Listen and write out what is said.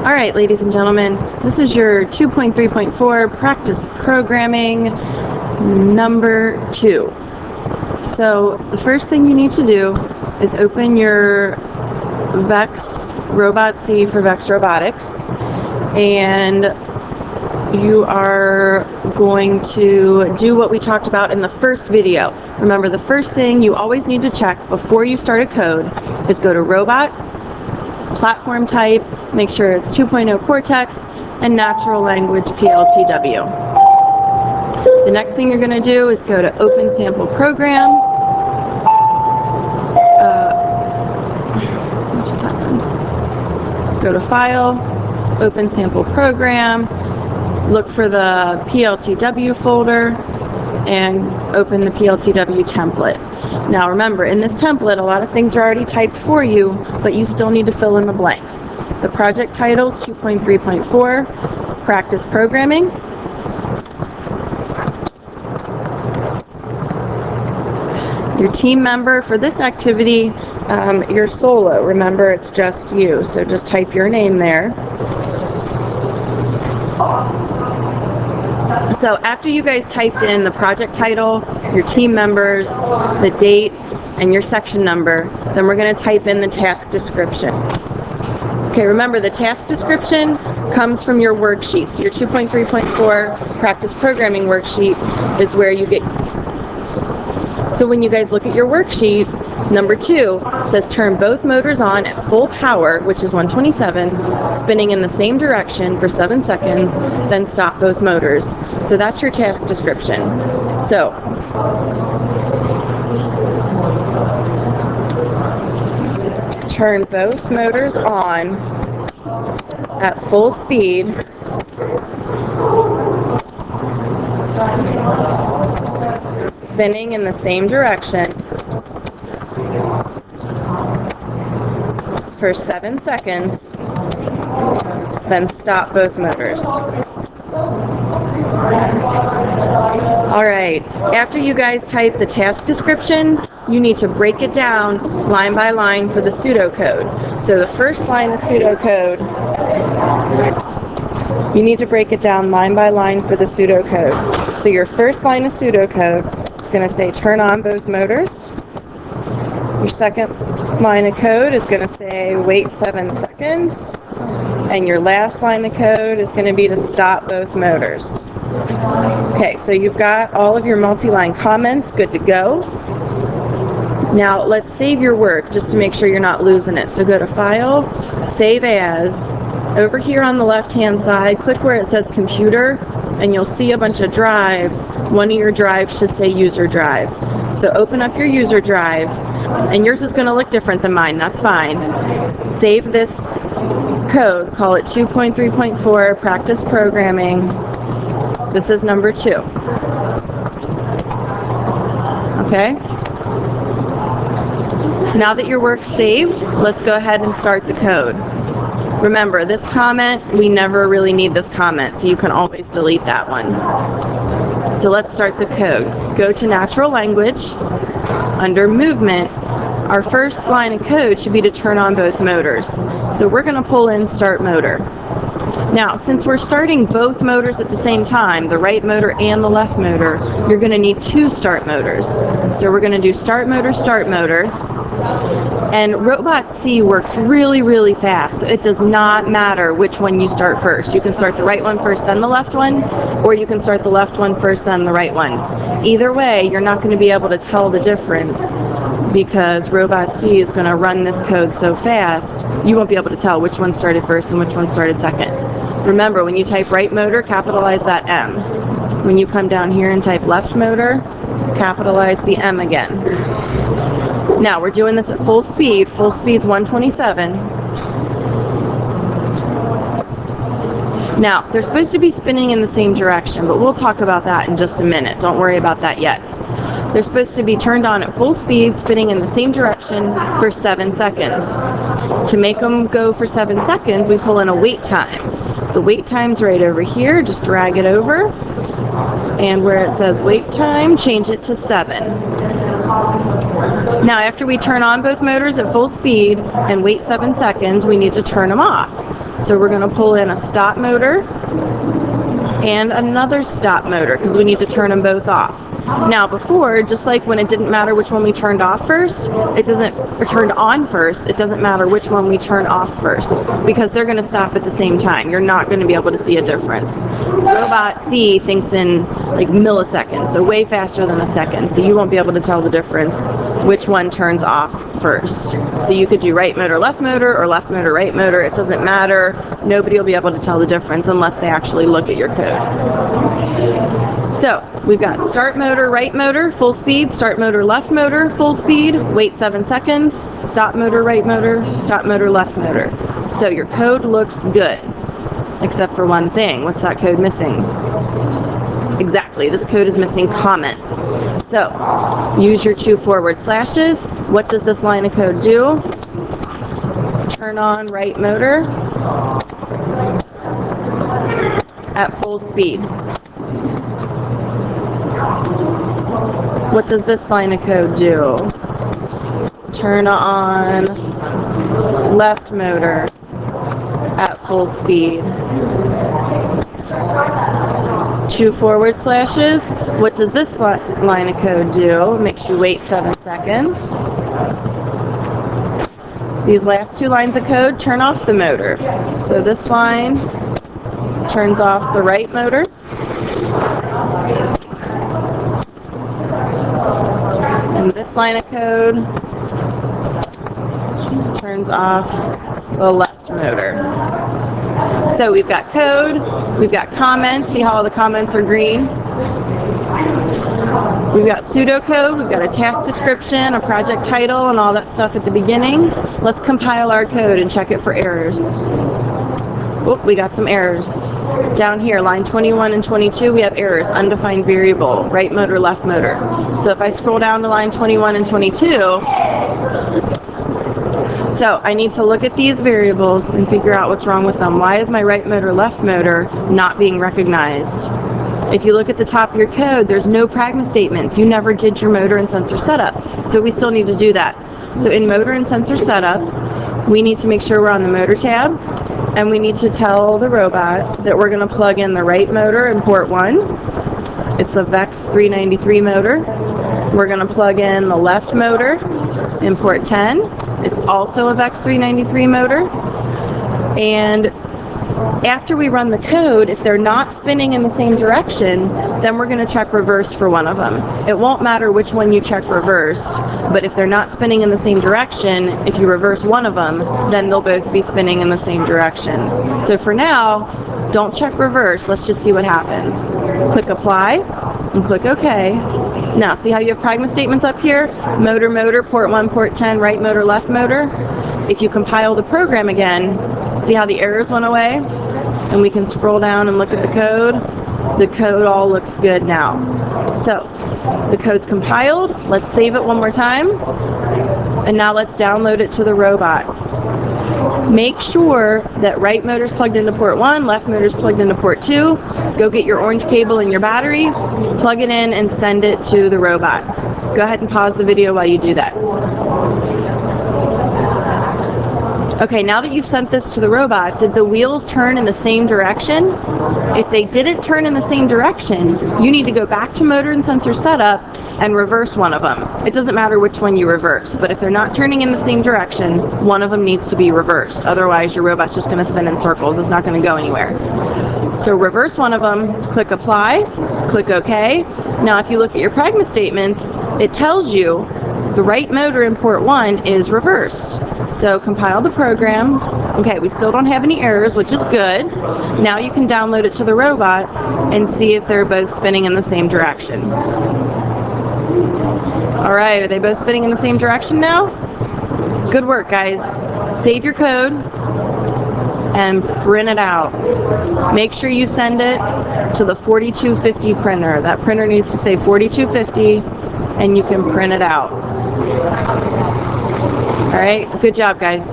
All right, ladies and gentlemen, this is your 2.3.4 practice programming number 2. So the first thing you need to do is open your VEX Robot C for VEX Robotics, and you are going to do what we talked about in the first video. Remember, the first thing you always need to check before you start a code is go to Robot, Platform Type, make sure it's 2.0 Cortex, and Natural Language PLTW. The next thing you're going to do is go to Open Sample Program. What just happened? Go to File, Open Sample Program, look for the PLTW folder, and open the PLTW template. Now remember, in this template, a lot of things are already typed for you, but you still need to fill in the blanks. The project title is 2.3.4, Practice Programming. Your team member for this activity, you're solo. Remember, it's just you, so just type your name there. So after you guys typed in the project title, your team members, the date, and your section number, then we're going to type in the task description. Okay, remember the task description comes from your worksheet. So your 2.3.4 practice programming worksheet is where you get. So when you guys look at your worksheet, number 2 says turn both motors on at full power, which is 127, spinning in the same direction for 7 seconds, then stop both motors. So that's your task description. So turn both motors on at full speed spinning in the same direction for 7 seconds, then stop both motors. Alright, after you guys type the task description, you need to break it down line by line for the pseudocode. So the first line of pseudocode, you need to break it down line by line for the pseudocode. So your first line of pseudocode is going to say turn on both motors. Your second line of code is going to say wait 7 seconds. And your last line of code is going to be to stop both motors. Okay, so you've got all of your multi-line comments good to go. Now let's save your work just to make sure you're not losing it. So go to File, Save As. Over here on the left-hand side, click where it says Computer, and you'll see a bunch of drives. One of your drives should say User Drive. So open up your user drive, and yours is going to look different than mine. That's fine. Save this code, call it 2.3.4 Practice Programming. This is number 2. Okay? Now that your work's saved, let's go ahead and start the code. Remember, this comment, we never really need this comment, so you can always delete that one. So let's start the code. Go to Natural Language. Under Movement, our first line of code should be to turn on both motors. So we're going to pull in Start Motor. Now, since we're starting both motors at the same time, the right motor and the left motor, you're going to need 2 start motors. So we're going to do Start Motor, Start Motor. And Robot C works really, really fast. It does not matter which one you start first. You can start the right one first, then the left one, or you can start the left one first, then the right one. Either way, you're not going to be able to tell the difference because Robot C is going to run this code so fast, you won't be able to tell which one started first and which one started second. Remember, when you type right motor, capitalize that M. When you come down here and type left motor, capitalize the M again. Now, we're doing this at full speed. Full speed's 127. Now, they're supposed to be spinning in the same direction, but we'll talk about that in just a minute. Don't worry about that yet. They're supposed to be turned on at full speed, spinning in the same direction for 7 seconds. To make them go for 7 seconds, we pull in a wait time. The wait time's right over here. Just drag it over. And where it says wait time, change it to 7. Now, after we turn on both motors at full speed and wait 7 seconds, we need to turn them off. So we're going to pull in a stop motor and another stop motor because we need to turn them both off. Now before, just like when it didn't matter which one we turned off first, or turned on first, it doesn't matter which one we turn off first because they're going to stop at the same time. You're not going to be able to see a difference. Robot C thinks in like milliseconds, so way faster than a second, so you won't be able to tell the difference which one turns off first. So you could do right motor, left motor, or left motor, right motor. It doesn't matter. Nobody will be able to tell the difference unless they actually look at your code. So we've got start motor, right motor, full speed, start motor, left motor, full speed, wait 7 seconds, stop motor, right motor, stop motor, left motor. So your code looks good, except for one thing. What's that code missing? Exactly, this code is missing comments. So use your 2 forward slashes. What does this line of code do? Turn on right motor at full speed. What does this line of code do? Turn on left motor at full speed. 2 forward slashes. What does this line of code do? Makes you wait 7 seconds. These last 2 lines of code turn off the motor. So this line turns off the right motor. And this line of code turns off the left motor. So we've got code, we've got comments. See how all the comments are green? We've got pseudocode, we've got a task description, a project title, and all that stuff at the beginning. Let's compile our code and check it for errors. Oop, we got some errors. Down here, line 21 and 22, we have errors. Undefined variable, right motor, left motor. So if I scroll down to line 21 and 22, so I need to look at these variables and figure out what's wrong with them. Why is my right motor, left motor not being recognized? If you look at the top of your code, there's no pragma statements. You never did your motor and sensor setup. So we still need to do that. So in motor and sensor setup, we need to make sure we're on the motor tab, and we need to tell the robot that we're going to plug in the right motor in port 1. It's a VEX 393 motor. We're going to plug in the left motor in port 10. It's also a VEX 393 motor. And after we run the code, if they're not spinning in the same direction, then we're going to check reverse for one of them. It won't matter which one you check reversed, but if they're not spinning in the same direction, if you reverse one of them, then they'll both be spinning in the same direction. So for now, don't check reverse. Let's just see what happens. Click apply and click OK. Now, see how you have pragma statements up here? Motor, motor, port 1, port 10, right motor, left motor. If you compile the program again, see how the errors went away? And we can scroll down and look at the code. The code all looks good now. So the code's compiled. Let's save it one more time. And now let's download it to the robot. Make sure that right motor's plugged into port 1, left motor's plugged into port 2. Go get your orange cable and your battery, plug it in, and send it to the robot. Go ahead and pause the video while you do that. Okay, now that you've sent this to the robot, did the wheels turn in the same direction? If they didn't turn in the same direction, you need to go back to motor and sensor setup and reverse one of them. It doesn't matter which one you reverse, but if they're not turning in the same direction, one of them needs to be reversed. Otherwise, your robot's just going to spin in circles. It's not going to go anywhere. So reverse one of them, click apply, click OK. Now, if you look at your pragma statements, it tells you the right motor in port 1 is reversed. So compile the program. Okay, we still don't have any errors, which is good. Now you can download it to the robot and see if they're both spinning in the same direction. All right, are they both spinning in the same direction now? Good work, guys. Save your code and print it out. Make sure you send it to the 4250 printer. That printer needs to say 4250 and you can print it out. All right, good job, guys.